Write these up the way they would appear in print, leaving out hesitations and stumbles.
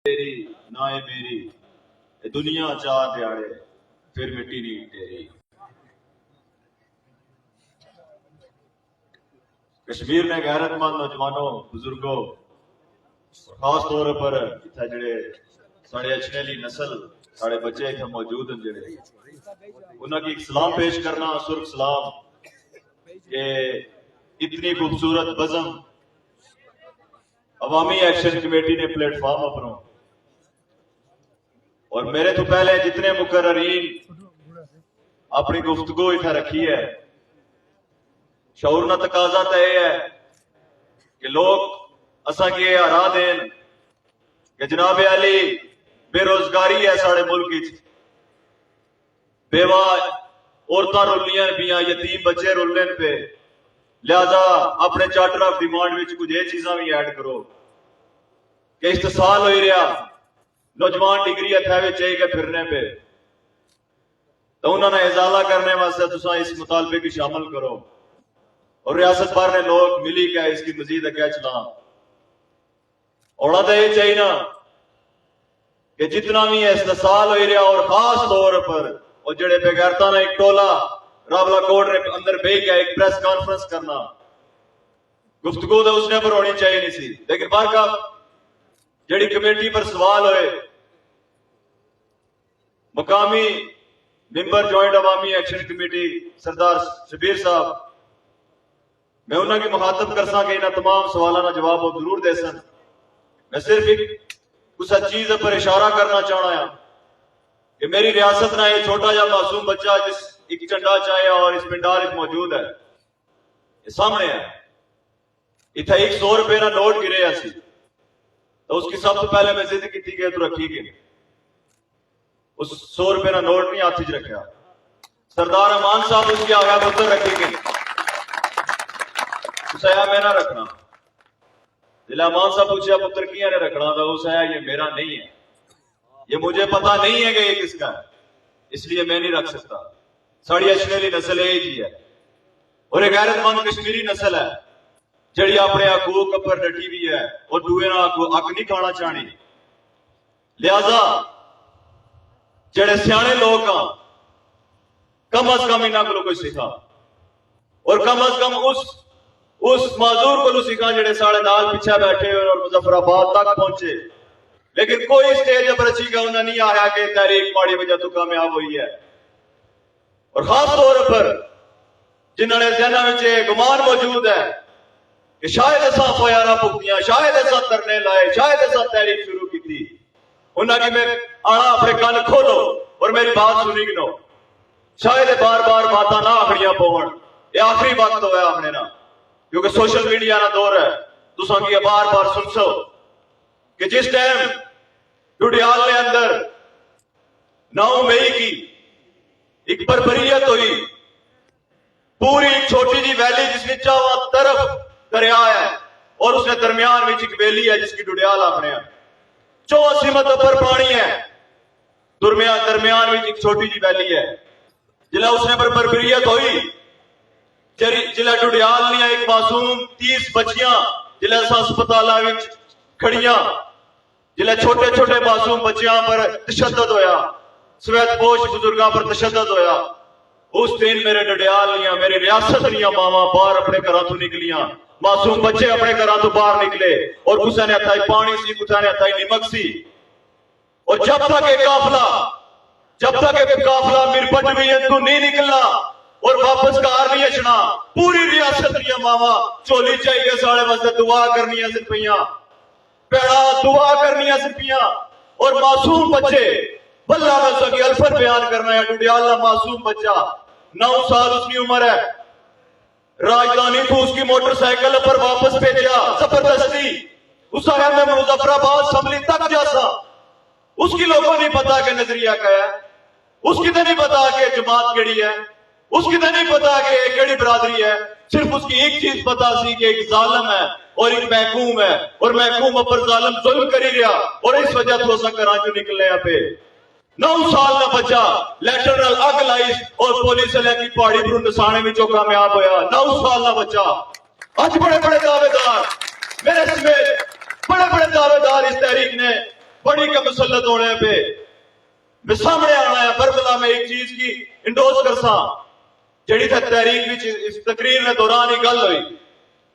तेरी ना है मेरी, दुनिया चार दिहाड़े फिर मिट्टी नहीं तेरी। कश्मीर ने गैरतमंद नौजवानों बुजुर्गों खास तौर पर इत्थे जेड़े साढ़े अचनेली नस्ल साढ़े बच्चे इत्थे मौजूद हैं जेड़े उन्हां की एक सलाम पेश करना सुर्ख सलाम के इतनी खूबसूरत बज़म अवामी एक्शन कमेटी ने प्लेटफॉर्म अपनों और मेरे तो पहले जितने मुकर्ररीन अपनी गुफ्तगू इत्थे रखी है शऊर ना तकाजा तो यह है कि लोग असा की हरा देन कि जनाब अली बेरोजगारी है साढ़े मुल्क च, बेवा औरतां रुलियां पियां, यतीम बच्चे रुलने पे, लिहाजा अपने चार्टर ऑफ डिमांड में कुछ ये चीजा भी ऐड करो कि इस्तेसाल हो रहा नौजवान डिग्री हथे चाहिए फिरने पे, तो उन्होंने इजाला करने वास्ते तुसा इस मुतालबे की शामिल करो और रियासत भर ने लोग मिली क्या इसकी मजीद अगे चला। होना तो ये चाहिए ना कि जितना भी इस्तेसाल हो रहा और खास तौर पर और जड़े बेगैरता ने एक टोला रावला कोट अंदर बह गया एक प्रेस कॉन्फ्रेंस करना गुफ्तगू तो उसने पर होनी चाहिए नहीं सी, लेकिन बारका जड़ी कमेटी पर सवाल होए मकामी मेंबर ज्वाइंट अवामी एक्शन कमेटी सरदार शबीर साहब, मैं उन्होंने मुखातब कर सा कि इन तमाम सवालों का जवाब वो जरूर दे सन। मैं सिर्फ एक कुछ चीज पर इशारा करना चाहना है कि मेरी रियासत ना ये छोटा जा मासूम बच्चा जिस एक झंडा चाया और इस पिंडाल मौजूद है, ये सामने है, इतना 100 रुपए का नोट गिरे सी तो उसकी सब तो पहले मैं जिद की गई तो रखी गई, उस 100 रुपए का नोट नहीं हाथ च रखा, सरदार अमान साहब उसकी आगा पुत्र रखी गई, उसाया मैं ना रखना, जिला अमान साहब पूछा पुत्र किया ने रखना था, उसाया ये मेरा नहीं है, ये मुझे पता नहीं है कि ये किसका है, इसलिए मैं नहीं रख सकता। साड़ी अचनेली नस्ल ही है और एक गैरतमंद कश्मीरी नस्ल है जड़ी अपने हकूक पर डटी भी है और दूए ना हक नहीं खाना चाहनी, लिहाजा जड़े सियाने लोग कम अज कम इन्हों को कोई सीखा और कम अज कम उस माजूर को सीखा जड़े साढ़े नाल पीछे बैठे हुए और मुजफ्फराबाद तक पहुंचे, लेकिन कोई स्टेज पर अच्छी का उन्हें नहीं आया कि तहरीक माड़ी वजह तो कामयाब हुई है। और खास तौर पर जिन्होंने जहना में गुमान मौजूद है कि शायद ऐसा फयारा भुगतियां, शायद ऐसा धरने लाए, शायद ऐसा तहरीक शुरू की थी, उन्होंने मैं आना अपने कान खोलो और मेरी बात सुनी गिनो, शायद बार बार बात ना आखड़ियां पवन, ये आखिरी वक्त होया हमने ना, क्योंकि सोशल मीडिया ना दौर है, तुसा की बार बार सुन सो कि जिस टाइम डुडियाल के अंदर 9 मई की एक बर्बरियत हुई, पूरी एक छोटी जी वैली जिसमें चावा तरफ दरिया है और उसके दरमियान में एक वैली है जिसकी डुडियाल आखने 84 मत पर पानी है, दरमियान में एक छोटी जी वैली है, जिला उसने पर बर्बरियत हुई, जिला डुडियाल ने एक मासूम 30 बच्चियां जिला अस्पताल खड़िया, जिला छोटे छोटे मासूम बच्चियां पर तशद्दुद होया, सवैतपोश बुजुर्गों पर तशद्दुद होया, उस दिन मेरे डडियाल दियां मेरी रियासत दियां मावां बाहर अपने घरों तो निकलियां, मासूम बच्चे अपने घरों तो बाहर निकले और कुछ ने हथाई पानी सी, कुछ ने हथाई निमक सी, और जब तक एक काफला मिरपट भी तू नहीं निकलना और वापस कार नहीं अचना, पूरी रियासत दियां मावां चोली चाहिए साढ़े वास्ते दुआ करनियां सिर पियां, पैड़ा दुआ करनियां सिर पियां, और मासूम बच्चे बल्ला मैं की अल्फत बयान करना है, डुडियाल मासूम बच्चा 9 साल उसकी उम्र है, राजधानी तो उसकी मोटरसाइकिल पर वापस भेजा जबरदस्ती, उस मुजफ्फराबाद असम्बली तक जैसा, उसकी लोगों नहीं पता कि नजरिया क्या है, उसकी तो नहीं पता कि जमात केड़ी है, उसकी तो नहीं पता कि केड़ी बरादरी है, सिर्फ उसकी एक चीज पता सी कि एक जालिम है और एक महकूम है और महकूम पर जालिम जुल्म करी रहा और इस वजह तो असा कराची निकलने पे 9 साल का बच्चा लैटरल अग लाई और पुलिस की पहाड़ी पर नसाने में कामयाब होया, 9 साल का बच्चा। आज बड़े बड़े दावेदार मेरे समेत बड़े बड़े दावेदार इस तहरीक ने बड़ी मुसल्लत होने पे मैं सामने आना है करबला में एक चीज की इंडोर्स करसा जड़ी था तहरीक विच इस तकरीर ने दौरान ही गल हुई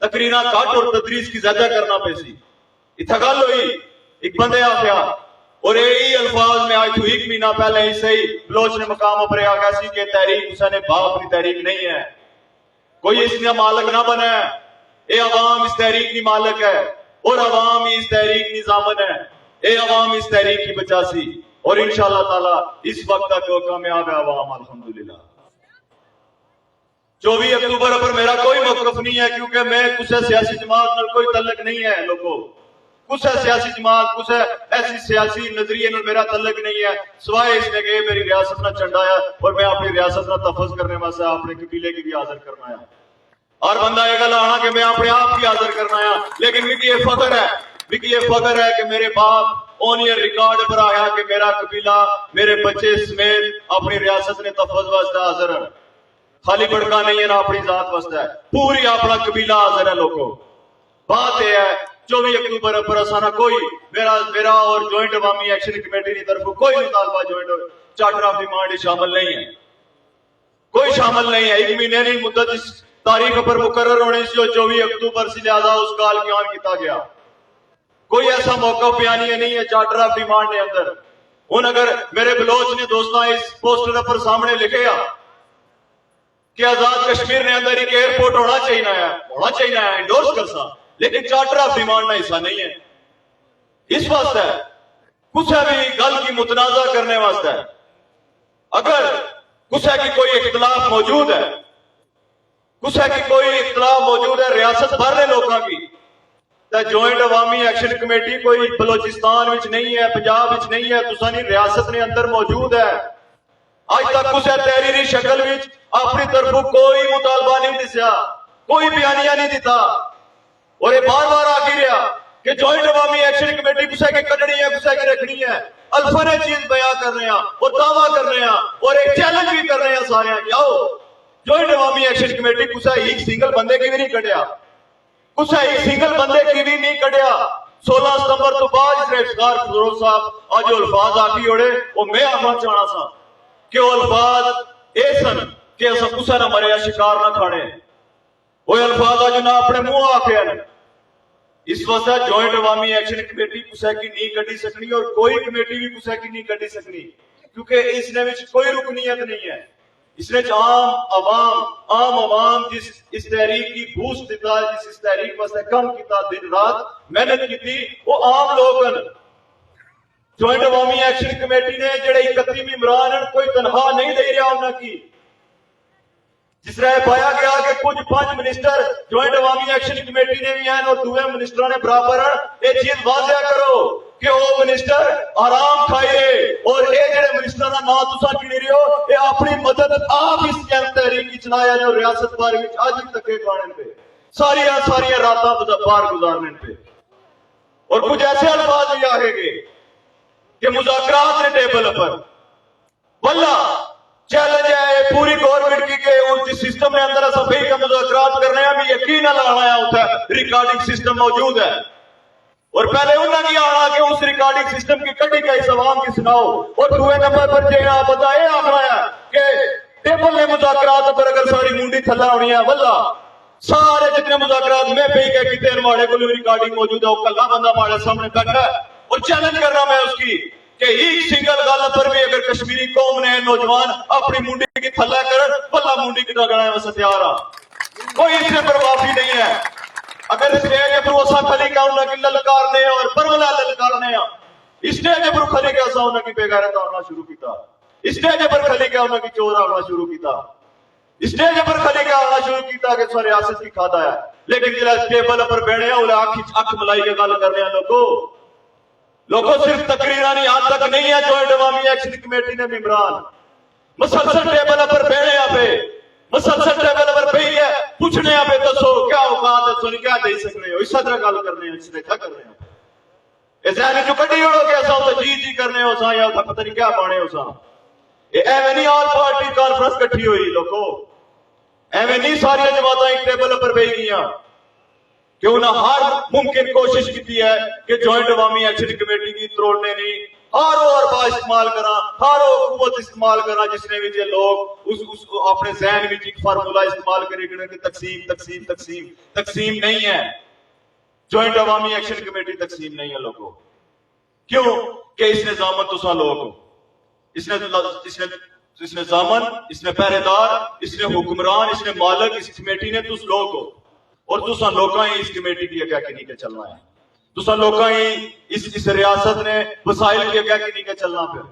तकरीरा घट और तदरीस की ज्यादा करना पैसी इतना गल हुई एक बंदे आख्या और यही अल्फाज में आज तो एक महीना पहले ही सही बलोच ने मकाम पर आख्या सी कि तहरीक उसने बाप की तहरीक नहीं है कोई इसका मालिक ना बना है ये अवाम इस तहरीक की मालिक है और अवाम ही इस तहरीक की जामन है ये अवाम इस तहरीक की बचासी और इंशाअल्लाह ताला इस वक्त तक कामयाब है अवाम अल्हम्दुलिल्लाह 24 अक्टूबर पर मेरा कोई मौकफ नहीं है क्योंकि मैं कुछ सियासी जमात में कोई तल्लक नहीं है लोगों कुछ सियासी जमात कुछ ऐसी सियासी नजरिए में मेरा तल्लक नहीं है सिवाय इसने कि मेरी रियासत ना चंडाया और मैं अपनी रियासत ना तफज करने वास्ते अपने कबीले की भी हाजिर करना है और बंदा ये गल आना कि मैं अपने आप की हाजिर करना है लेकिन मिकी ये फख्र है कि मेरे बाप ऑन ईयर रिकॉर्ड पर आया कि मेरा कबीला मेरे बच्चे समेत अपनी रियासत ने तफज वास्ते हाजिर है खाली बड़का नहीं है ना अपनी जात वास्ते है पूरी अपना कबीला हाजिर है लोगों बात यह है 24 अक्टूबर पर असाना कोई मेरा और ज्वाइंट अवामी एक्शन कमेटी की तरफ कोई मुतालबा ज्वाइंट चार्टर ऑफ डिमांड शामिल नहीं है कोई शामिल नहीं है एक महीने की मुद्दत इस तारीख पर मुकर्रर होने से 24 अक्टूबर से ज्यादा उस गाल क्यान किया गया कोई ऐसा मौका बयानी नहीं है चार्टर ऑफ डिमांड के अंदर उन अगर मेरे बलोच ने दोस्तों इस पोस्टर पर सामने लिखे कि आजाद कश्मीर ने अंदर एक एयरपोर्ट होना चाहिए इंडोर्स कर सा लेकिन चार्टर ऑफ डिमांड का हिस्सा नहीं है इस वास्ते कुछ भी गल की मुतनाजा करने वास्ते अगर कुछ की कोई इख्तलाफ मौजूद है रियासत भर ने लोगों की ज्वाइंट अवामी एक्शन कमेटी कोई बलोचिस्तान विच नहीं है पंजाब विच नहीं है तुसानी रियासत ने अंदर मौजूद है आज तक कुछ तहरीरी शक्ल विच अपनी तरफों कोई मुतालबा नहीं दिसया कोई बयानिया नहीं दिता और ये बार बार आखी रहा कि ज्वाइंट अवामी एक्शन कमेटी कुछ की कटनी है कुछ की रखनी है अल्फा ने चीज बयां कर रहे हैं और दावा कर रहे हैं और एक चैलेंज भी कर रहे हैं सारे की आओ ज्वाइंट अवामी एक्शन कमेटी कुछ एक सिंगल बंदे की भी नहीं कटिया कुछ एक सिंगल बंदे की भी नहीं कटिया 16 सितंबर तो बाद गिरफ्तार फिरोज साहब आज जो अल्फाज आखी ओड़े वो मैं आखना चाहना सा कि वो अल्फाज ए सन कि असा कुसा ना मरे शिकार ना खाने वो अल्फाज आज ना अपने मुंह आखे हैं इस वास्ते ज्वाइंट अवामी एक्शन कमेटी कुसा की नहीं कटी सकनी और कोई कमेटी भी कुसा की नहीं कटी सकनी क्योंकि इसने विच कोई रुकनीयत नहीं है इसने आम अवाम जिस इस तहरीक की बूस्ट दिता जिस इस तहरीक वास्ते कम किया दिन रात मेहनत की वो आम लोग ज्वाइंट अवामी एक्शन कमेटी ने जेडे 31 मेंबरान कोई तनख्वाह नहीं दे रहा उन्होंने जिस तरह पाया गया कि कुछ 5 मिनिस्टर ज्वाइंट अवामी एक्शन कमेटी ने भी हैं और दूसरे मिनिस्टर ने बराबर ये चीज वाजिया करो कि वो मिनिस्टर आराम खाइए और ये जेडे मिनिस्टर का नाम तुसा गिनी रहे हो ये अपनी मदद आप इस तहरीक की चलाया जो रियासत बारे में आज तक खाने पे सारिया रात बाहर गुजारने पे और कुछ ऐसे अल्फाज भी आएंगे कि मुज़ाकरात ने टेबल पर वल्ला चैलेंज है पूरी गवर्नमेंट की के उस सिस्टम में अंदर सफाई का मुज़ाकरात करने भी यकीन लाना होता है रिकॉर्डिंग सिस्टम मौजूद है और पहले उन्होंने की आना कि उस रिकॉर्डिंग सिस्टम की कड़ी का इस अवाम की सुनाओ और दूसरे नंबर पर जो बता ये आखना है कि टेबल ने मुज़ाकरात पर अगर सारी मुंडी थल्ला होनी है वल्ला सारे जितने मुज़ाकरात में पे के किते माड़े को रिकॉर्डिंग मौजूद है वो कल्ला बंदा माड़े सामने बैठा है और चैलेंज कर रहा मैं उसकी कि एक सिंगल गल पर भी अगर कश्मीरी कौम ने नौजवान अपनी मुंडी की थल्ला कर वल्ला मुंडी की टगड़ा वास्ते तैयार आ कोई इससे परवाह भी नहीं है अगर स्टेज पर असा खली का उन्हें ललकारने और परवला ललकारने स्टेज पर खली के असा उन्हें बेगैरत आना शुरू किया स्टेज पर खली के उन्हें चोर आना शुरू किया स्टेज पर खली के आना शुरू किया कि सो रियासत की खाता है लेकिन जिला टेबल पर बैठे अख मलाई के गल कर रहे लोगों सिर्फ तकरीरा नहीं आज तक नहीं है ज्वाइंट अवामी एक्शन कमेटी ने मेंबरान मुसलसल टेबल पर बैठे पे मुसलसल टेबल पर बैठ है पूछने पे दसो क्या औकात है सुन क्या दे सकते हो इस तरह गल करने इस तरह क्या करने हो ऐसे जो कटी हो के ऐसा तो जी करने हो सा या पता नहीं क्या पाने हो सा ये एवं नहीं ऑल पार्टी कॉन्फ्रेंस इकट्ठी हुई लोगों एवं नहीं सारी जमात एक टेबल पर बैठ गई कि उन्हें हर मुमकिन कोशिश की है कि ज्वाइंट अवामी एक्शन कमेटी की तोड़ने नहीं ہارو اربا استعمال کرا، ہارو قوت استعمال کرا، جس نے بھی یہ لوگ اس اپنے ذہن میں ایک فارمولا استعمال کرے گا کہ تقسیم تقسیم تقسیم تقسیم نہیں ہے، جوائنٹ عوامی ایکشن کمیٹی تقسیم نہیں ہے لوگوں. کیوں کہ اس نے ضامن تسا لوگ ہو، اس نے ضامن، اس نے پہرے دار، اس نے حکمران، اس نے مالک، اس کمیٹی نے تس لوگ ہو، اور تسا لوگاں ہی اس کمیٹی کی اگے نہیں کے چلنا ہے، تسا لوگاں ہی اس ریاست نے وسائل کے اگے نہیں کے چلنا. پھر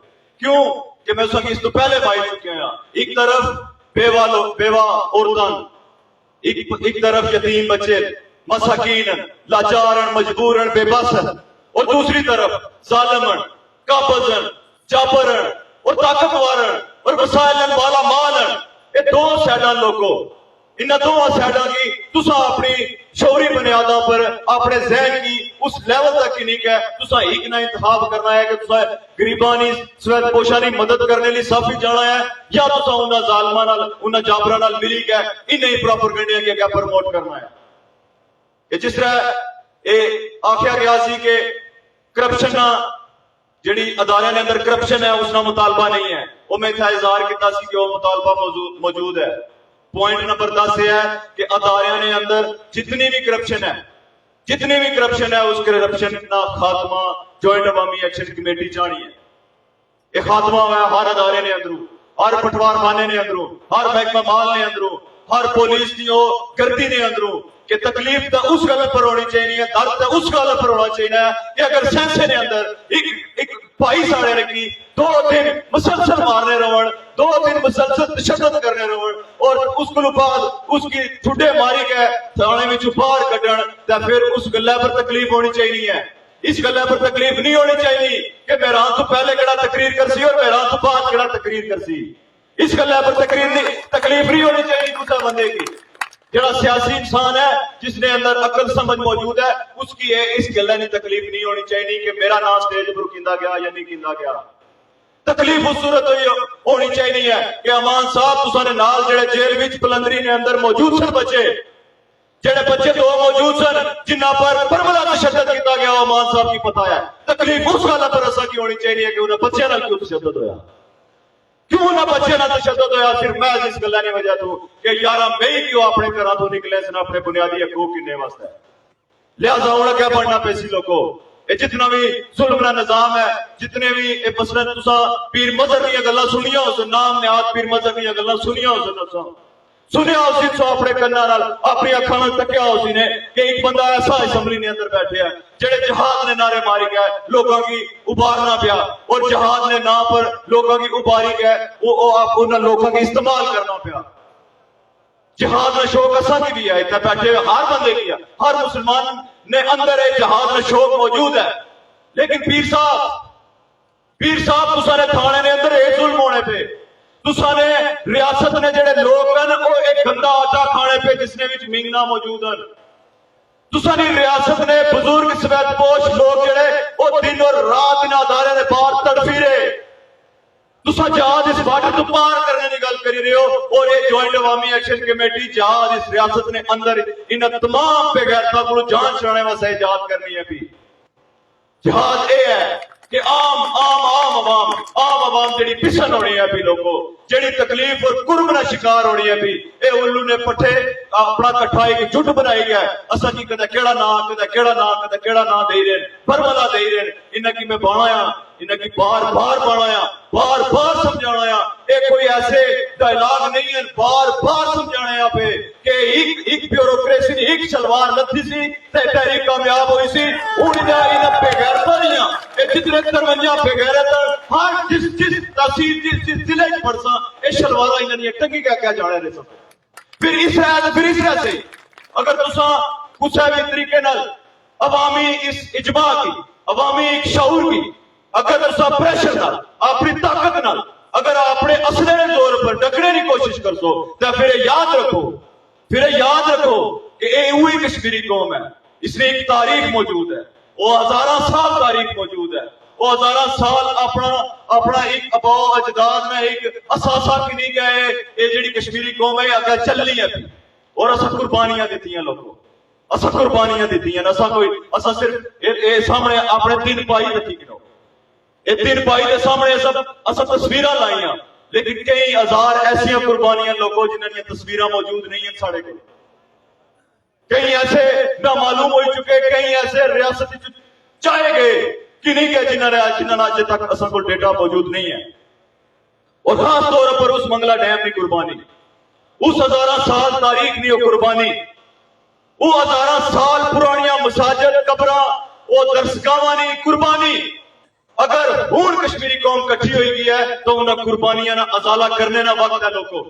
کیوں کہ میں اس تو پہلے بائی چکے ہیں، ایک طرف بیوہ عورتاں، ایک طرف یتیم بچے مساکین لاچارن مجبورن بے بسن، اور دوسری طرف ظالمن قابضن جابرن اور طاقتورن اور وسائلن والا مالن. یہ دو سائڈاں لوگوں، ان دو سائڈاں کی تسا اپنی شعوری بنیادوں پر اپنے ذہن کی اس لیول تک ہی نہیں کہ تسا ایک نہ انتخاب کرنا ہے کہ تسا غریبانی سویت پوشانی مدد کرنے لی صاف ہی جانا ہے، یا تسا انہاں ظالمان نال انہاں جابراں نال ملی کے انہیں ہی پروپیگنڈا کے کیا پروموٹ کرنا ہے. کہ جس طرح آخیا گیا سی کہ کرپشن جڑی ادارے نے اندر کرپشن ہے اس کا مطالبہ نہیں ہے، وہ میں اتنا اظہار کیتا سی کہ وہ مطالبہ موجود ہے. پوائنٹ نمبر 10 یہ ہے کہ ادارے نے اندر جتنی بھی کرپشن ہے اس کرپشن کا خاتمہ جوائنٹ عوامی ایکشن کمیٹی چاہنی ہے. یہ خاتمہ ہوا ہے ہر ادارے نے اندروں، ہر پٹوار خانے نے اندروں، ہر محکمہ مال نے اندروں، ہر پولیس کی گردی نے اندروں، کہ تکلیف تو اس گل پر ہونی چاہیے، درد تو اس گل پر ہونا چاہیے کہ اگر سینسے نے اندر ایک بھائی ساڑے رکھی 2 دن مسلسل مارنے رہن، 2 دن مسلسل تشدد کرنے رہن، اور اس کو بعد اس کی ٹھڈے ماری کے تھانے میں باہر کڈن، تو پھر اس گلے پر تکلیف ہونی چاہیے. اس گلے پر تکلیف نہیں ہونی چاہیے کہ میران تو پہلے کہڑا تقریر کرسی اور میران تو بعد کہڑا تقریر کرسی. اس گلے پر تکلیف نہیں ہونی چاہیے کسی بندے کی. جڑا سیاسی انسان ہے جس نے اندر عقل سمجھ موجود ہے، اس کی اس گلے کی تکلیف نہیں ہونی چاہیے کہ میرا نام سٹیج پر کیندا گیا یا نہیں کیندا گیا. تکلیف اس صورت ہونی چاہیے ہے کہ امان صاحب تساں نے نال جڑے جیل وچ پلندری نے اندر موجود سن بچے، جڑے بچے 2 موجود سن جنہ پر بربلا تشدد کیتا گیا، امان صاحب کی پتہ ہے. تکلیف اس گل پر اساں کی ہونی چاہیے کہ انہاں بچیاں نال کیوں تشدد ہویا، کیوں نہ بچے نہ تشدد ہویا. صرف میں اس گلا کی وجہ تو کہ 11 مئی کیوں اپنے گھراں تو نکلے سن اپنے بنیادی حقوق کنے واسطے. لہذا ہن کیا بننا پئی سی لوگوں، یہ جتنا بھی ظلم کا نظام ہے، جتنے بھی مثلا تساں پیر مذہب کی گلاں سنیاں ہو سن، نام نہاد پیر مذہب کی گلاں سنیاں ہو سن، سنیا ہو سی سو اپنے کنا نال اپنی اکھاں نال تکیا ہو سی نے کہ ایک بندہ ایسا اسمبلی نے اندر بیٹھے ہے جڑے جہاد نے نعرے ماری گئے لوگوں کی ابارنا پیا، اور جہاد نے نام پر لوگوں کی اباری گئے انہاں لوگوں کی استعمال کرنا پیا. جہاد میں شوق اساں کی بھی ہے، اتنے بیٹھے ہر بندے کی ہے، ہر مسلمان نے اندر ہے جہاد میں شوق موجود ہے. لیکن پیر صاحب تساں نے تھانے نے اندر یہ ظلم ہونے پہ، تساں نے ریاست نے جڑے لوگ ہیں وہ ایک گندا آٹا کھانے پہ جس نے وچ مینگنا موجود ہیں. تساں نے ریاست نے بزرگ سفید پوش لوگ جڑے وہ دن اور رات ان ادارے دے باہر تڑفی رہے. تساں جہاد اس بارڈر تو پار کرنے کی گل کری رہے ہو، اور یہ جوائنٹ عوامی ایکشن کمیٹی جہاد اس ریاست نے اندر ان تمام بے غیرتاں کو جان چھڑانے واسطے ایجاد کرنی ہے. بھی جہاد یہ ہے کہ عام عوام جڑی پسن ہونی ہے بھی لوگوں، جڑی تکلیف اور قرب نہ شکار ہونی ہے بھی اے الو نے پٹھے اپنا کٹھا ایک جٹ بنائی گیا. اساں کی کدے کیڑا نام دے رہے برملا دے رہے، انہاں کی میں بنایا، انہاں کی بار بار سمجھانا. یہ کوئی ایسے ڈائلاگ نہیں ہے، بار سمجھانا پہ کہ ایک بیوروکریسی ایک شلوار لتھی سی تے تحریک کامیاب ہوئی سی. ہن انہاں بے غیرتاں نہیں، جتنے 53 بے غیرت ہر جس تحصیل جس ضلع چ پڑساں یہ شلوار انہاں نے ٹنگی کیا جانے رہے سب. پھر اس طرح سے اگر تساں کسی بھی طریقے نال عوامی اس اجماع کی، عوامی ایک شعور کی اگر تساں پریشر نال اپنی طاقت نال اگر اپنے اصلے زور پر ڈکنے کی کوشش کر سو تو پھر یاد رکھو کہ یہ وہی کشمیری قوم ہے. اس میں ایک تاریخ موجود ہے، وہ 1000 سال تاریخ موجود ہے، وہ 1000 سال اپنا ایک اباء اجداد میں ایک اثاثہ کی نہیں گئے. یہ جڑی کشمیری قوم ہے اگر چلنی ہے اور اساں قربانیاں دیتی ہیں لوگوں، اساں قربانیاں دیتی ہیں. اساں صرف سامنے اپنے 3 پائی رکھی گنو ਇਹ ਤਿੰਨ ਭਾਈ ਦੇ ਸਾਹਮਣੇ ਅਸਾਂ ਤਸਵੀਰਾਂ ਲਾਈਆਂ, लेकिन कई हजार ऐसी कुर्बानियां लोगों जिन्होंने तस्वीर मौजूद नहीं है साढ़े को। कई ऐसे ना मालूम हो चुके, कई ऐसे रियासत चाहे गए कि नहीं गए जिन्होंने अज तक असल को डेटा मौजूद नहीं है। और खास तौर पर उस मंगला डैम की कुर्बानी, उस हजारा साल तारीख की कुर्बानी, वो हजारा साल पुरानिया मसाजिद कबरा वो दरसगावां की कुर्बानी। अगर हुण कश्मीरी कौम कट्ठी हुई गई है तो उन्हें कुर्बानियां ना अजाला करने ना वक्त है। लोगों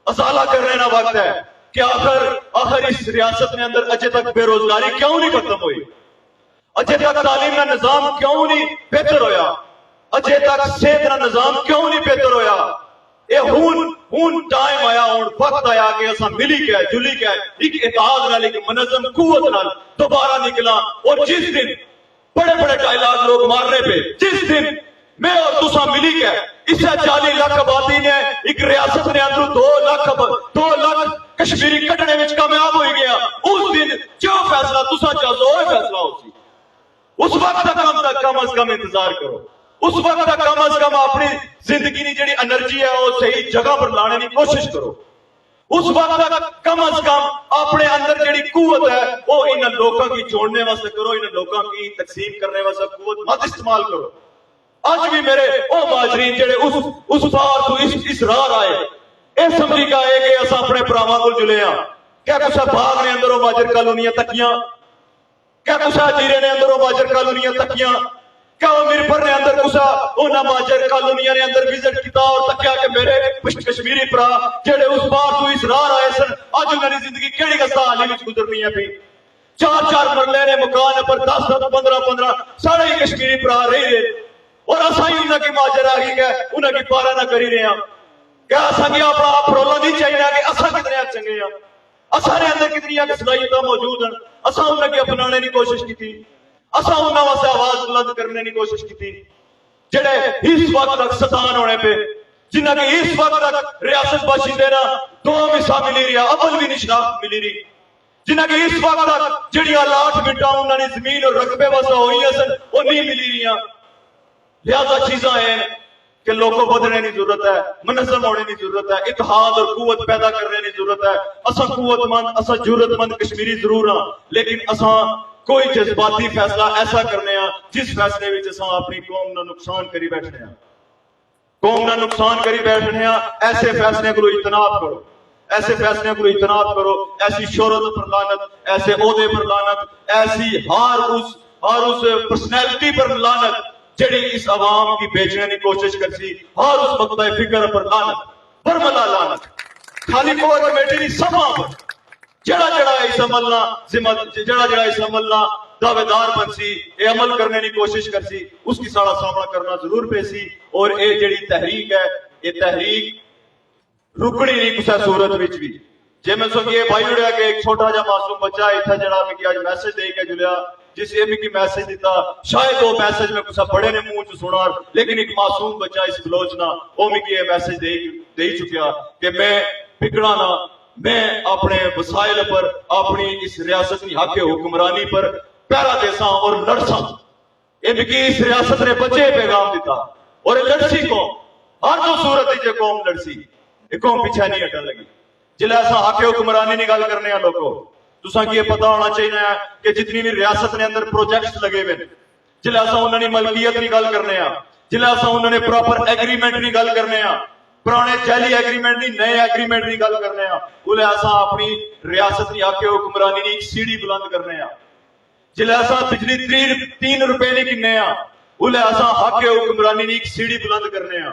अजाला करने ना वक्त है कि आखिर इस रियासत के अंदर अजे तक बेरोजगारी क्यों नहीं खत्म हुई, अजे तक तालीम का निजाम क्यों नहीं बेहतर होया, अजे तक सेहत का निजाम क्यों नहीं बेहतर होया। ये हुण टाइम आया, हुण वक्त आया कि असां मिली के जुली के एक इत्तेहाद नाल एक मुनज़्ज़म कुव्वत नाल दोबारा निकला। और जिस दिन बड़े बड़े डायलॉग लोग मारने पे, जिस दिन मैं और तुसा मिली के इसे 40 लाख आबादी ने एक रियासत ने अंदर 2 लाख कश्मीरी कटने में कामयाब हो गया, उस दिन जो फैसला तुसा चाहो वो फैसला होसी। उस वक्त तक कम अज कम इंतजार करो, उस वक्त तक कम अज कम अपनी जिंदगी की जी एनर्जी है वो सही जगह पर लाने की कोशिश करो। उस वक्त तक कम अज कम अपने अंदर जी कुवत है वो इन लोगों की जोड़ने वास्ते करो, इन लोगों की तकसीम करने वास्ते कुवत मत इस्तेमाल करो। आज भी मेरे ओ माजरीन जेड़े उस पार तो इस राह आए, ये समझी का है कि अस अपने भरावां कोल जुले हां। क्या कुछ बाग ने अंदरों माजर कॉलोनियां तकियां, क्या कुछ जीरे ने अंदरों माजर कॉलोनियां तकियां, क्या वो मिरपुर ने अंदर कुछ उन्हां माजर कॉलोनियां ने अंदर विजिट किया और तकिया कि मेरे कश्मीरी भरा जेड़े उस बार तो इस राह आए सन अज उन्हां जिंदगी केड़ी हाली विच गुजरनी है पई। 4 मरले ने मकान पर 10 15 साढ़े ही कश्मीरी भरा रही रहे और असा ही उन्हां की माजर आ गई है, उन्हां की पारा ना करी रहे हैं। क्या असा की अपना आप फरोला नहीं चाहिए कि असा कितने चंगे हैं, असा ने अंदर कितनी सलाहियत मौजूद हैं, असा उन्हां की अपनाने की कोशिश की, असा उन्हां वास्ते आवाज बुलंद करने की कोशिश की। जेड़े इस वक्त तक सतान होने पे, जिन्हां की इस वक्त तक रियासत बाशिंदे ना 2 हिस्सा मिली रही, अव्वल भी निशान मिली रही, जिन्हां की इस वक्त तक जेड़ी लाठ मिटा उन्होंने जमीन और रकबे वास्ते हुई सन वो नहीं मिली रही। लिहाजा चीजा है कि लोगों बदलने की जरूरत है, मुनज़्ज़म होने की जरूरत है, इत्तेहाद और कुव्वत पैदा करने की जरूरत है। असा कुव्वतमंद असा जरूरतमंद कश्मीरी जरूर हाँ, लेकिन असा कोई जज्बाती फैसला ऐसा करने जिस फैसले में असा अपनी कौम का नुकसान करी बैठने, कौम का नुकसान करी बैठने। ऐसे फैसले को इजतनाब करो, ऐसे फैसले को इजतनाब करो। ऐसी शोहरत पर लानत, ऐसे ओहदे पर लानत, ऐसी हर उस पर्सनैलिटी पर लानत जेड़ी इस अवाम की बेचने की कोशिश करती, हर उस मकता फिक्र पर लानत, बरमला लानत। खाली कोर कमेटी की सभा पर जड़ा इस अमल ना जड़ा इस अमल ना दावेदार बनसी, ये अमल करने की कोशिश करसी, उसकी सारा सामना करना जरूर पेसी। और ये जेड़ी तहरीक है, ये तहरीक रुकनी नहीं किसी सूरत विच भी। जे मैं सुनिए भाई उड़िया के एक छोटा जा मासूम बच्चा इतना जड़ा मिकी आज मैसेज दे के जुलिया, जिस ये मिकी मैसेज दिता, शायद वो मैसेज में कुछ बड़े ने मुंह च सुना, लेकिन एक मासूम बच्चा इस बलोचना वो मिकी ये मैसेज दे चुकिया कि मैं बिगड़ा ना, मैं अपने वसाइल पर, अपनी इस रियासत की हक हुक्मरानी पर पैरा देसा और लड़सा। ये मिकी इस रियासत ने बच्चे पैगाम दिता और लड़सी को हर दो सूरत कौम लड़सी, ये कौम पीछे नहीं हटन लगी। जिले असा हक हुक्मरानी की गल करने लोगों, तुसा की पता होना चाहिए कि जितनी भी रियासत ने अंदर प्रोजेक्ट्स लगे हुए, जिले असा उन्होंने मलकियत की गल करने, जिले असा उन्होंने प्रॉपर एग्रीमेंट की गल करने, पुराने जाली एग्रीमेंट नहीं नए एग्रीमेंट की गल करने, उले असा अपनी रियासत की हक हुक्मरानी की एक सीढ़ी बुलंद करने, जिले असा बिजली 3 रुपए नहीं किन्ने, उले असा हक हुक्मरानी की एक सीढ़ी बुलंद करने,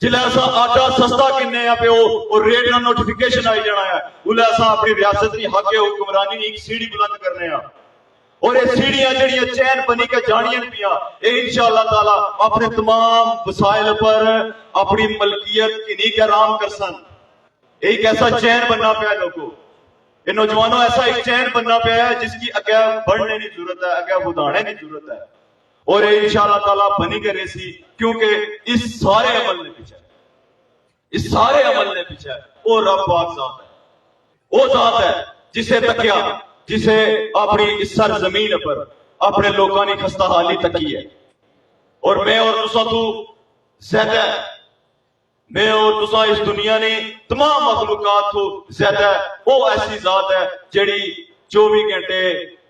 जिले असा आटा सस्ता किन्ने पे और रेट का नोटिफिकेशन आई जाना है, उले असा अपनी रियासत की हक हुक्मरानी की एक सीढ़ी बुलंद करने। और ये सीढ़ियां जड़ियां चैन बनी के जानियां पिया, ये इंशाअल्लाह ताला अपने तमाम वसाइल पर अपनी मलकियत की नींव आराम कर सन। एक ऐसा चैन बनना पाया लोगों, ये नौजवानों ऐसा एक चैन बनना पाया है जिसकी अगे बढ़ने की जरूरत है, अगे बुधाने की जरूरत है। और ये इंशाअल्लाह ताला बनी के रेसी, क्योंकि इस सारे अमल ने पीछे, इस सारे अमल ने पीछे वो रब पाक ज़ात है, वो ज़ात है जिसे तकिया, जिसे अपनी इस सरजमीन पर अपने लोगों की खस्ता हाली तकी है। और मैं और तुसा तू ज्यादा है, मैं और तुसा इस दुनिया ने तमाम मखलूकात तो ज्यादा है। वो ऐसी जात है जेड़ी 24 घंटे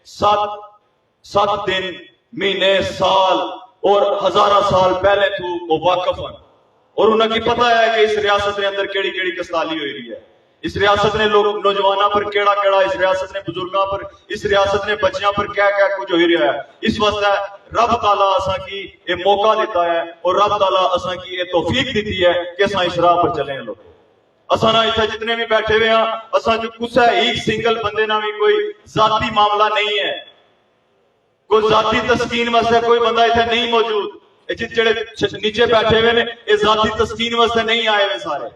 7 दिन महीने साल और हजारा साल पहले तू वो वाकफ है और उन्हें पता है कि इस रियासत के अंदर केड़ी केड़ी कस्ताली हुई रही है। इस रियासत ने लोग नौजवानों पर केड़ा केड़ा, इस रियासत ने बुजुर्गों पर, इस रियासत ने बच्चियों पर क्या क्या कुछ हो रहा है। इस वास्ते रब ताला असा की ये मौका देता है और रब ताला असा की ये तौफीक दी है कि असा इस राह पर चले लोग। असा ना इतने जितने भी बैठे हुए हैं, असा जो कुछ है एक सिंगल बंदे ना भी कोई जाती मामला नहीं है, कोई जाती तस्कीन वास्ते कोई बंदा इतने नहीं मौजूद। जेड़े नीचे बैठे हुए ने ये जाती तस्कीन वास्ते नहीं आए हुए सारे।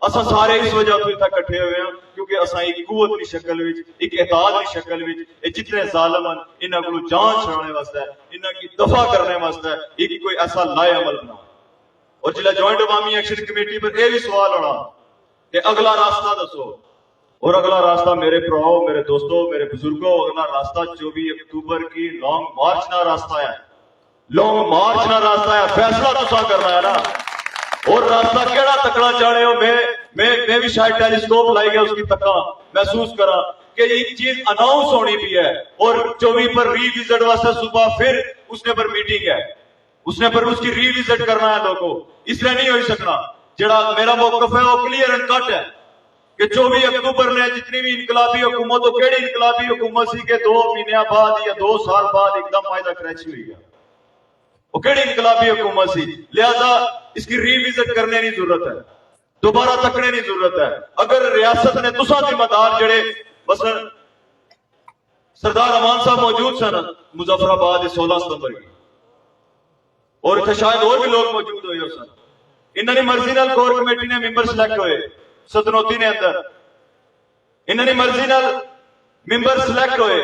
असा सारे इस वजह तो इतना इकट्ठे हुए हैं क्योंकि असा एक कुवत की शक्ल विच, एक एहताज की शक्ल विच जितने जालिम हैं इन्हां को जान छुड़ाने वास्ते, इन्हां की दफा करने वास्ते एक कोई ऐसा लाए अमल बना। और जिला जॉइंट अवामी एक्शन कमेटी पर यह भी सवाल होना कि अगला रास्ता दसो। और अगला रास्ता मेरे भराओ, मेरे दोस्तों, मेरे बुजुर्गों, अगला रास्ता 24 अक्टूबर की लॉन्ग मार्च ना रास्ता है। लॉन्ग मार्च ना रास्ता है, फैसला तुसा करना है ना। और रास्ता केड़ा तकड़ा चाहे हो, मैं भी शायद टेलीस्कोप लाई गया उसकी तका महसूस करा कि एक चीज अनाउंस होनी भी है और 24 पर रीविजिट वास्ते सुबह फिर उसने पर मीटिंग है, उसने पर उसकी रीविजिट करना है लोगों। इसलिए नहीं हो सकना। जड़ा मेरा मौकफ है वो क्लियर एंड कट है कि 24 अक्टूबर ने जितनी भी इनकलाबी हुकूमत, तो केड़ी इनकलाबी हुकूमत सी के 2 महीने बाद या 2 साल बाद एकदम मायदा क्रैच हुई गया, वो केड़ी इनकलाबी हुकूमत सी। लिहाजा इसकी रीविजिट करने की जरूरत है, दोबारा तकने की जरूरत है। अगर रियासत ने तुसा जिम्मेदार जड़े मसलन सरदार अमान साहब मौजूद सन मुजफ्फराबाद 16 सितंबर की, और इतने शायद और भी लोग मौजूद हुए सन। इन्होंने मर्जी नाल कोर कमेटी ने मैंबर सिलेक्ट हुए, सतनौती ने अंदर इन्होंने मर्जी नाल मैंबर सिलेक्ट हुए,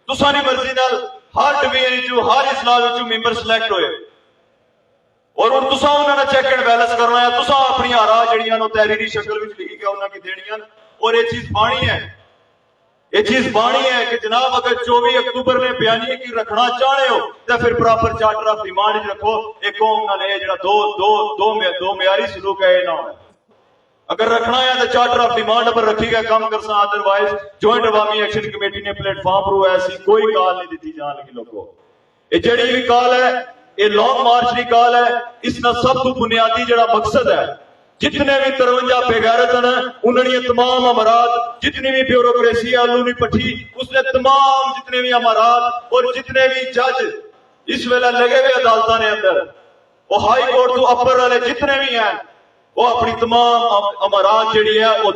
तुसा नी मर्जी नाल हर डिवीजन हर इजलास मैंबर सिलेक्ट हुए और हुण तुसा उन्होंने चेक एंड बैलेंस करना है। तुसा अपनी आरा जड़ियां तहरीरी शक्ल में लिखी के उन्होंने देनियां और ये चीज बाणी है, ये चीज बाणी है कि जनाब अगर 24 अक्टूबर ने बयानी की रखना चाहे हो तो फिर प्रॉपर चार्टर ऑफ डिमांड रखो। एक कौम नाल जो दो म्यारी सलूक है ना हो। अगर रखना है तो चार्टर ऑफ डिमांड पर रखी गया काम कर सा, अदरवाइज जॉइंट अवामी एक्शन कमेटी ने प्लेटफॉर्म पर ऐसी कोई कॉल नहीं दी जान लगी लोगों। ये जड़ी भी कॉल है ये लॉन्ग मार्च की कॉल है। इसका सब तो बुनियादी जड़ा मकसद है जितने भी 53 बेगैरत हैं उन्होंने तमाम अमरात, जितनी भी ब्यूरोक्रेसी है उन्होंने पठी, उसने तमाम जितने भी अमरात और जितने भी जज इस वेला लगे हुए अदालतों ने अंदर, वो हाई कोर्ट तो अपर वाले जितने भी हैं वो अपनी तमाम अमरात जड़ी है वो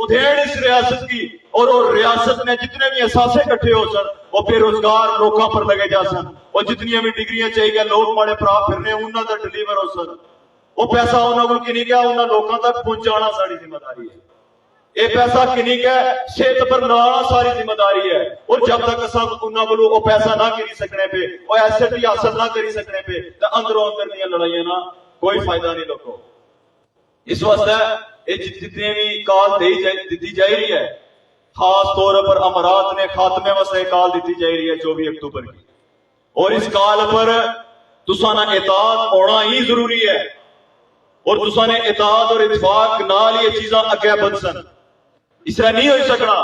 देन इस रियासत की। और वो रियासत में जितने भी असासे इकट्ठे हो सन वो बेरोजगार लोगों पर लगे जा सन, और जितनी भी डिग्रियां चाहिए लोग माड़े भरा फिरने उन्होंने तक डिलीवर हो सन। वो पैसा उन्होंने को किनी गया उन्होंने लोगों तक पहुंचाना सारी जिम्मेदारी है। ये पैसा किनी गया सेहत पर लाना सारी जिम्मेदारी है। और जब तक असा उन्होंने को वो पैसा ना करी सकने पे, वो एसेट की हासिल ना करी सकने पे, तो अंदरों अंदर दी लड़ाइयां ना कोई फायदा नहीं लोगों। इस वास्ते जितने भी कॉल दी जा रही है, खास तौर पर अमरात ने खात्मे वास्ते कॉल दी जा रही है 24 अक्टूबर की, और इस कॉल पर तुसा ना इताअत होना ही जरूरी है। और तुसा ने इताअत और इत्तेफाक नाल ये चीज़ां अगे बध सन। इसरा नहीं हो सकना,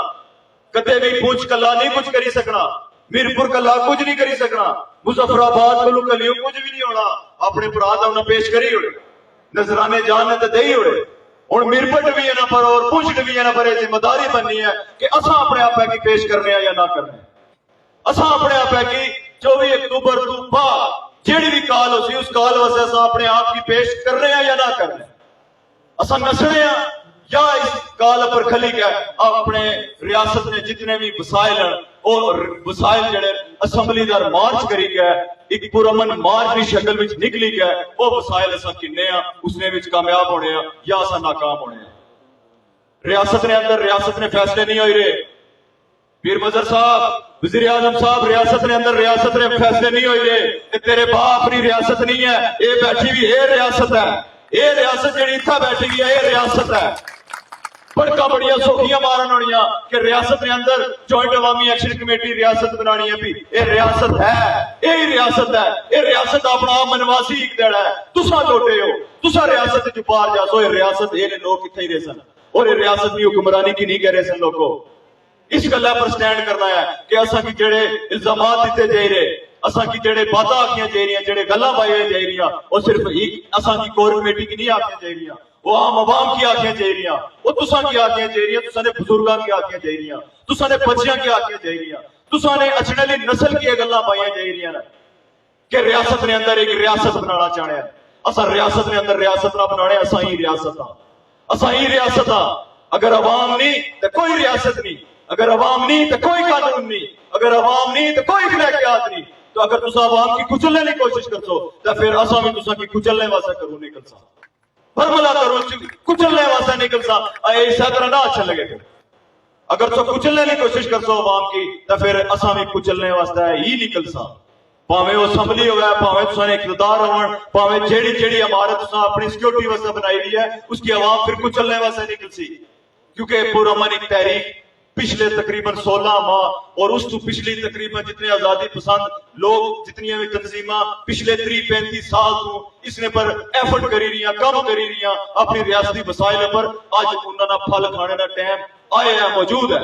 कदे भी पुंछ कला नहीं कुछ करी सकना, मीरपुर कला कुछ नहीं करी सकना, मुजफ्फराबाद को कलियो कुछ भी नहीं होना। अपने भरा का उन्हें पेश करी होड़े, नजराने जान तो दे ही होड़े। हुण मीरपुर डिवीजन पर और पुंछ डिवीजन पर यह जिम्मेदारी बननी है कि असा अपने आप की पेश करने या ना करने। असा अपने आप की 24 अक्टूबर तो बाद जेड़ी भी कॉल हो सी उस कॉल वास्ते असा अपने आप की पेश करने या ना करने, असा नसने या इस कॉल पर खली के अपने रियासत ने जितने भी वसाइल और वसाइल जड़े असम्बलीदार मार्च करी गए एक पुरअमन मार्च की शक्ल में निकली गए, वो वसाइल असा किन्ने उसने विच कामयाब होने या असा नाकाम होने। रियासत ने अंदर रियासत ने फैसले नहीं हो रहे। पीर मजहर साहब, वज़ीर आज़म साहब, रियासत ने अंदर रियासत ने फैसले नहीं हो रहे। तेरे बाप की रियासत नहीं है, ये बैठी भी ये रियासत है। ये रियासत जी इतना बैठी हुई है, ये रियासत है। बड़का बड़िया सौखियां मारन होनियां कि रियासत के अंदर जॉइंट अवामी एक्शन कमेटी रियासत बनानी है। भी ये रियासत है, यही रियासत है, ये रियासत अपना आप मनवासी एक देड़ा है। तुसा टोटे हो, तुसा रियासत च पार जासो। ये रियासत ये लोग कितने ही रहे सन और ये रियासत की हुक्मरानी की नहीं कह रहे सन। लोगों इस गल्ला पर स्टैंड करना है कि असा की जेड़े इल्जामात दिते जा रहे, असा की जेड़े बातें आखियां जा रही, जेड़े गल्लां पाई जा रही, वो सिर्फ एक असा की कोर कमेटी की नहीं आखियां जा रही, वो आम आवाम की आखियां जा रही, वो तुसा की आखियां जा रही, तुसा ने बुजुर्गों की आखियां जा रही, तुसा ने बच्चियां की आखियां जा रही, तुसा ने अछड़ेली नस्ल की गल्लां पाई जा रही कि रियासत ने अंदर एक रियासत बनाना चाहते हैं। असा रियासत ने अंदर रियासत ना बनाने, असा ही रियासत हाँ, असा ही रियासत हाँ। अगर अवाम नहीं तो कोई रियासत नहीं, अगर अवाम नहीं तो कोई कानून नहीं, अगर अवाम नहीं तो कोई खिलाफियात नहीं। तो अगर तुसा अवाम की कुचलने की कोशिश करसो तो फिर असा भी तुसा की कुचलने वास्ते करूं निकल सा, बरमला करूं कुचलने वास्ते निकल सा। ऐसा तरह ना अच्छा लगे। फिर अगर तो कुचलने की कोशिश करसो अवाम की तो फिर असा भी कुचलने वास्ते ही निकल सा। भावे वो असैम्बली हो, भावे तुसाने इख्तियार होवन, भावे जेड़ी जेड़ी इमारत तुसा अपनी सिक्योरिटी वास्ते बनाई हुई है उसकी अवाम फिर कुचलने वास्ते निकल सी। क्योंकि पुरअमन एक तहरीक पिछले तकरीबन 16 माह और उस तो पिछली तकरीबन जितने आजादी पसंद लोग जितनी भी तंजीमा पिछले 30-35 साल तो इसने पर एफर्ट करी रही, कम करी रही अपनी रियासती मसाइल पर। आज उन्होंने फल खाने का टाइम आया है, मौजूद है।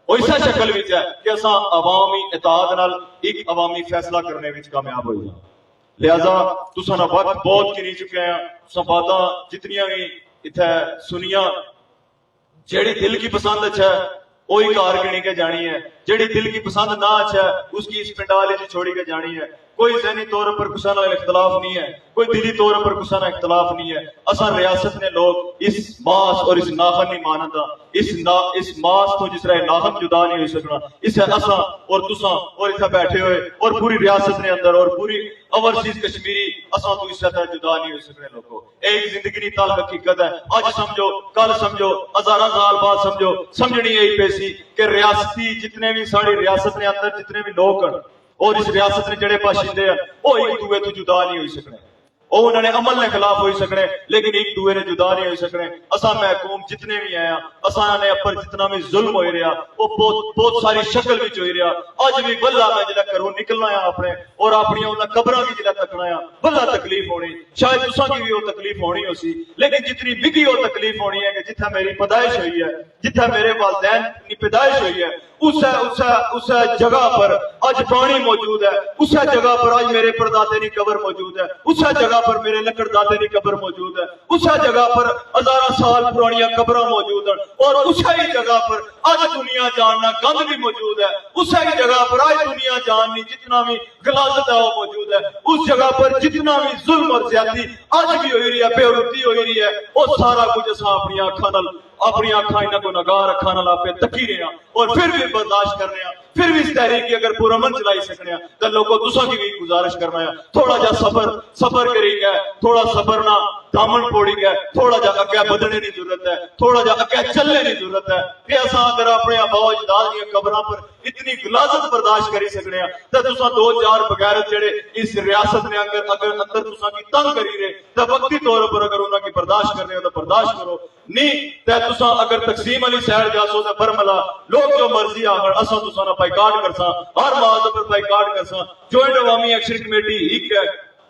वो इस शक्ल विच है कि असा अवामी इताद नाल एक अवामी फैसला करने विच कामयाब हो जाए। लिहाजा तुसा ना वक्त बहुत गिनी चुके हैं, तुसा बातां जितनियां भी इत्थे सुनिया, जेड़ी दिल की पसंद अच्छा है वही कार गिनी के जानी है, जेड़ी दिल की पसंद ना अच्छा है उसकी इस पिंडाल छोड़ी के जानी है। कोई ज़हनी तौर पर कुछ ना इख्तलाफ नहीं है, कोई दिली तौर पर कुछ ना इख्तलाफ नहीं है। असा रियासत ने लोग इस मास और इस नाखन नहीं मानता, इस मास तो जिस तरह नाखन जुदा नहीं हो सकना, इस असा और तुसा और इतना बैठे हुए और पूरी रियासत ने अंदर और पूरी ओवरसीज कश्मीरी असा तो इस तरह जुदा नहीं हो सकने। लोगों एक जिंदगी नहीं ताल हकीकत है। आज समझो, कल समझो, हजारा साल बाद समझो, समझनी यही पैसी कि रियासती जितने भी साड़ी रियासत ने अंदर जितने भी लोग हैं और इस रियासत ने जड़े बाशिंदे हैं वो एक दूए तो जुदा नहीं हो सकने, और उन्होंने अमल ने खिलाफ हो सकने लेकिन एक दूए ने जुदा नहीं हो सकने। असा महकूम जितने भी आया असा ने अपर जितना भी जुल्म हो रहा वो बहुत सारी शक्ल विच हो रहा। अज भी बल्ला मैं जिला घरों निकलना है अपने और अपनी उन्हें कबरां की जिला तकना है, बल्ला तकलीफ होनी, शायद तुसा की भी वो तकलीफ होनी हो सी, लेकिन जितनी बिगी वो तकलीफ होनी है कि जिथा मेरी पैदाइश हुई है, जिथा मेरे वालदैन की पैदाइश हुई है उस जगह पर आज पानी मौजूद है, उस जगह पर आज मेरे परदादे की कब्र मौजूद है, उस जगह पर मेरे लकड़दादे की कब्र मौजूद है, उस जगह पर हजारा साल पुरानी कब्र मौजूद है, और उस ही जगह पर आज दुनिया जानना गंद भी मौजूद है, उस ही जगह पर आज दुनिया जाननी जितना भी गलाजत है वो मौजूद है, उस जगह पर जितना भी जुल्म और ज्यादती आज भी हो रही है, बेरुती हो रही है, वो सारा कुछ असा अपनी आंखा इन्हों को नगार अखा नाल आपे तकी रहे और फिर भी बर्दाश्त कर रहे हैं। फिर भी इस तहरीक की अगर पुरअमन चलाई सकने तो लोगों तुसा की भी गुजारिश करना है, थोड़ा जा सबर करी गए, थोड़ा सबर ना दामन पोड़ी गए, थोड़ा जा अगे बदने की जरूरत है, थोड़ा जा अगे चलने की जरूरत है कि असा अगर अपने आबा अजदाद दी कब्रां पर इतनी गुलाजत बर्दाश्त करी सकने तो तुसा 2-4 बगैरत जेड़े इस रियासत ने अगर अंदर तुसा की तंग करी रहे तो वक्ती तौर पर अगर उन्होंने की बर्दाश्त करने हो तो बर्दाश्त करो, नहीं तो तुसा अगर तकसीम अली साइड जासो तो बरमला लोग जो मर्जी आखन असा तुसा ना बाइकाट करसा, हर बात पर बाइकाट करसा। जॉइंट अवामी एक्शन कमेटी एक है,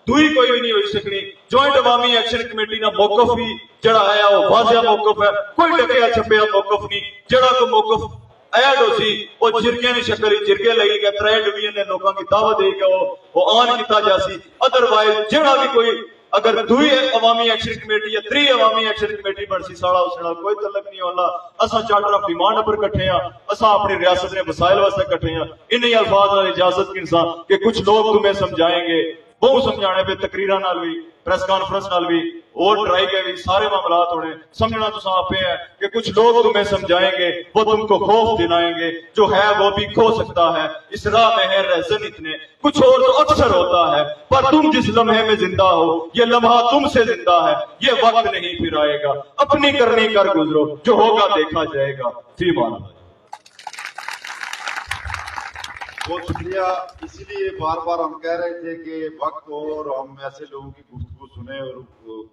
दूई कोई भी नहीं हो सकनी। जॉइंट अवामी एक्शन कमेटी का मौकफ भी जड़ा है वो वाजिया मौकफ है, कोई डकया छपया मौकफ नहीं। जड़ा को मौकफ ऐड हो सी वो जिरगे की शक्ल जिरगे लगी गए, 3 डिवीजन ने लोगों की दावत दे के वो ऑन किया जासी। अदरवाइज जड़ा भी कोई अगर 2 अवामी एक्शन कमेटी या 3 अवामी एक्शन कमेटी बनसी साड़ा उस कोई तलक नहीं होना। असा चार्टर ऑफ डिमांड पर कट्ठे हैं, असा अपनी रियासत ने वसाइल वास्ते कट्ठे हैं। इन्हीं अल्फाज नाल इजाजत की इंसान कि कुछ लोग तुम्हें समझाएंगे, बहुत समझाने पे तकरीरा नाल भी प्रेस कॉन्फ्रेंस नाल भी और ट्राई के भी सारे मामलात होने समझना तो आपे है कि कुछ लोग तुम्हें समझाएंगे, वो तुमको खौफ दिलाएंगे, जो है वो भी खो सकता है। इस राह में है रहज़न इतने, कुछ और तो अक्सर होता है, पर तुम जिस लम्हे में जिंदा हो ये लम्हा तुमसे जिंदा है, ये वक्त नहीं फिर आएगा, अपनी करनी कर गुजरो, जो होगा देखा जाएगा। फी मान बहुत शुक्रिया। इसीलिए बार बार हम कह रहे थे कि वक्त हो और हम ऐसे लोगों की गुफ्तगू सुने और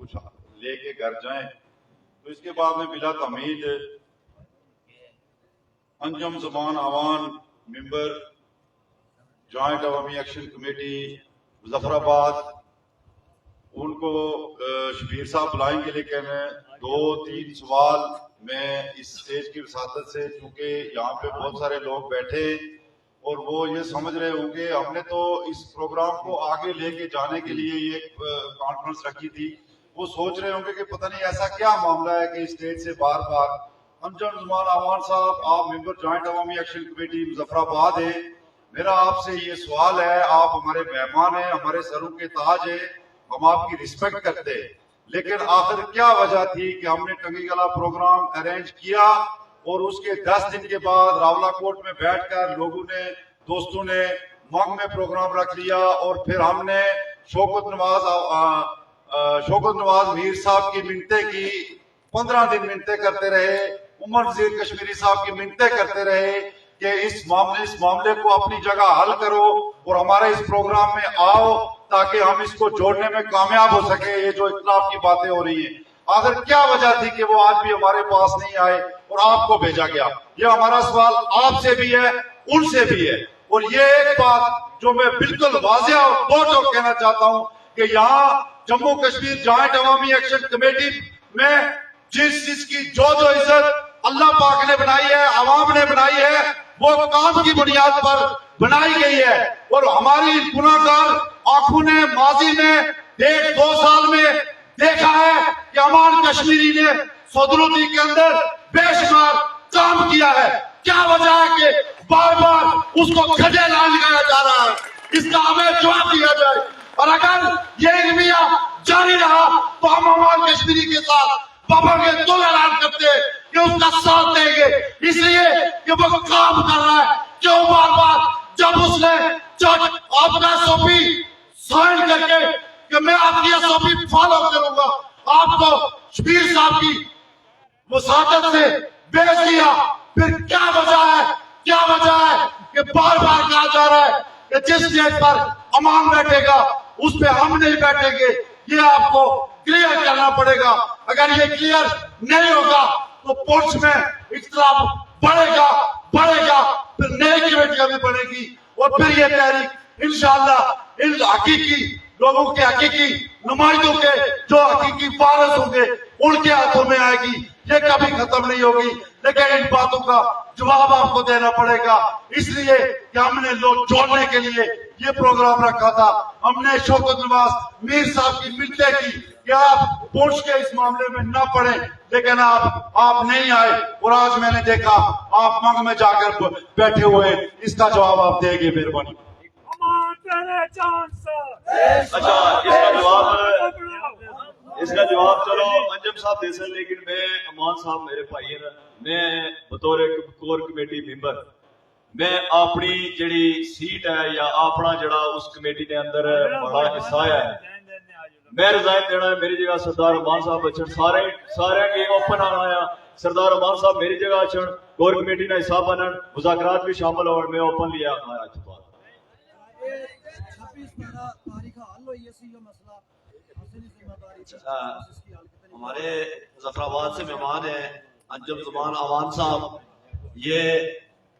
कुछ लेके घर जाएं। तो तो इसके बाद में बिला तमीद अंजुम ज़मान आवान मेंबर जॉइंट अवामी एक्शन कमेटी मुजफ्फराबाद, उनको शबीर साहब बुलाएंगे, लेकिन 2-3 सवाल मैं इस स्टेज की वसादत से, चूंकि यहाँ पे बहुत सारे लोग बैठे और वो ये समझ रहे होंगे हमने तो इस प्रोग्राम को आगे लेके जाने के लिए ये कॉन्फ्रेंस रखी थी, वो सोच रहे होंगे कि पता नहीं ऐसा क्या मामला है कि स्टेज से बार बार अंजुम ज़मान आवान साहब, आप मेंबर जॉइंट अवामी एक्शन कमेटी मुजफ्फराबाद हैं, मेरा आपसे ये सवाल है, आप हमारे मेहमान हैं, हमारे सरों के ताज हैं, हम आपकी रिस्पेक्ट करते हैं, लेकिन आखिर क्या वजह थी कि हमने टंगी गला प्रोग्राम अरेंज किया और उसके 10 दिन के बाद रावलाकोट में बैठकर लोगों ने, दोस्तों ने मंग में प्रोग्राम रख लिया और फिर हमने शौकत नवाज मीर साहब की मिन्नतें की, 15 दिन मिन्नतें करते रहे, उमर नज़ीर कश्मीरी साहब की मिन्नतें करते रहे कि इस मामले को अपनी जगह हल करो और हमारे इस प्रोग्राम में आओ ताकि हम इसको जोड़ने में कामयाब हो सके। ये जो इख्तिलाफ की बातें हो रही हैं, आखिर क्या वजह थी कि वो आज भी हमारे पास नहीं आए और आपको भेजा गया? ये हमारा सवाल आपसे भी है, उनसे भी है। और ये एक बात जो मैं बिल्कुल वाज़ेह और दो कहना चाहता हूँ कि यहाँ जम्मू कश्मीर जॉइंट अवामी एक्शन कमेटी में जिस चीज की जो इज्जत अल्लाह पाक ने बनाई है, अवाम ने बनाई है, वो काम की बुनियाद पर बनाई गई है। और हमारी गुनाहगार आंखों ने माजी में 1.5-2 साल में देखा है कि अमान कश्मीरी ने सदरुद्दी के अंदर बेशुमार काम किया है। क्या वजह है कि बार बार उसको गड्ढे ना लगाया जा रहा है? इसका हमें जवाब दिया जाए। और अगर ये रवैया जारी रहा तो हम अमान कश्मीरी के साथ बाबा के दो ऐलान करते कि उसका साथ देंगे, इसलिए कि वो काम कर रहा है। क्यों बार बार जब उसने आपका एसओपी साइन करके कि मैं आपकी एसओपी फॉलो करूंगा, आपको शबीर साहब की मुसादत से भेज दिया, फिर क्या वजह है कि बार बार कहा जा रहा है कि जिस स्टेज पर अमान बैठेगा उस पे हम नहीं बैठेंगे? ये आपको क्लियर करना पड़ेगा। अगर ये क्लियर नहीं होगा तो पुलिस में इख्तिलाफ बढ़ेगा, फिर नई कमेटियां भी बनेगी और फिर ये तहरीक इंशाअल्लाह इन हकीकी लोगों के, हकीकी नुमाइंदों के जो हकीकी वारिस होंगे उनके हाथों में आएगी। ये कभी खत्म नहीं होगी, लेकिन इन बातों का जवाब आपको देना पड़ेगा। इसलिए कि हमने लोग जोड़ने के लिए ये प्रोग्राम रखा था। हमने शौकत नवाज मीर साहब की मिन्नतें की कि आप पुलिस के इस मामले में न पड़े, लेकिन आप नहीं आए और आज मैंने देखा आप मंग में जाकर बैठे हुए। इसका जवाब आप देंगे, मेहरबानी। अच्छा, इसका जवाब चलो अंजुम साहब दे सन, लेकिन मैं अमान साहब मेरे भाई है ना, मैं बतौर एक कोर कमेटी मेंबर मैं अपनी जड़ी सीट है या अपना जड़ा उस कमेटी के अंदर बड़ा हिस्सा है, मैं रिजाइन देना है। मेरी जगह सरदार अमान साहब अचन, सारे गेम ओपन आना है। सरदार अमान साहब मेरी जगह अचन, कोर कमेटी का हिस्सा बनन, मुज़ाकरात भी शामिल हो, मैं ओपन लिया आज बात। हमारे मुजफ्फराबाद से मेहमान हैं अंजुम ज़मान आवान साहब, ये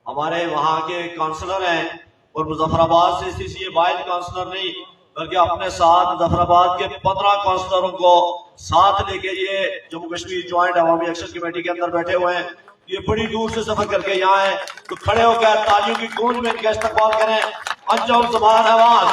हमारे वहाँ के काउंसलर हैं और मुजफ्फराबाद से सिर्फ ये वाइल्ड काउंसलर नहीं बल्कि अपने साथ मुजफ्फराबाद के 15 काउंसलरों को साथ लेके ये जम्मू कश्मीर ज्वाइंट अवामी एक्शन कमेटी के अंदर बैठे हुए हैं। ये बड़ी दूर से सफर करके यहाँ है, तो खड़े होकर तालियों की गूंज में इनका इस्तकबाल करें। अंजुम ज़मान आवान।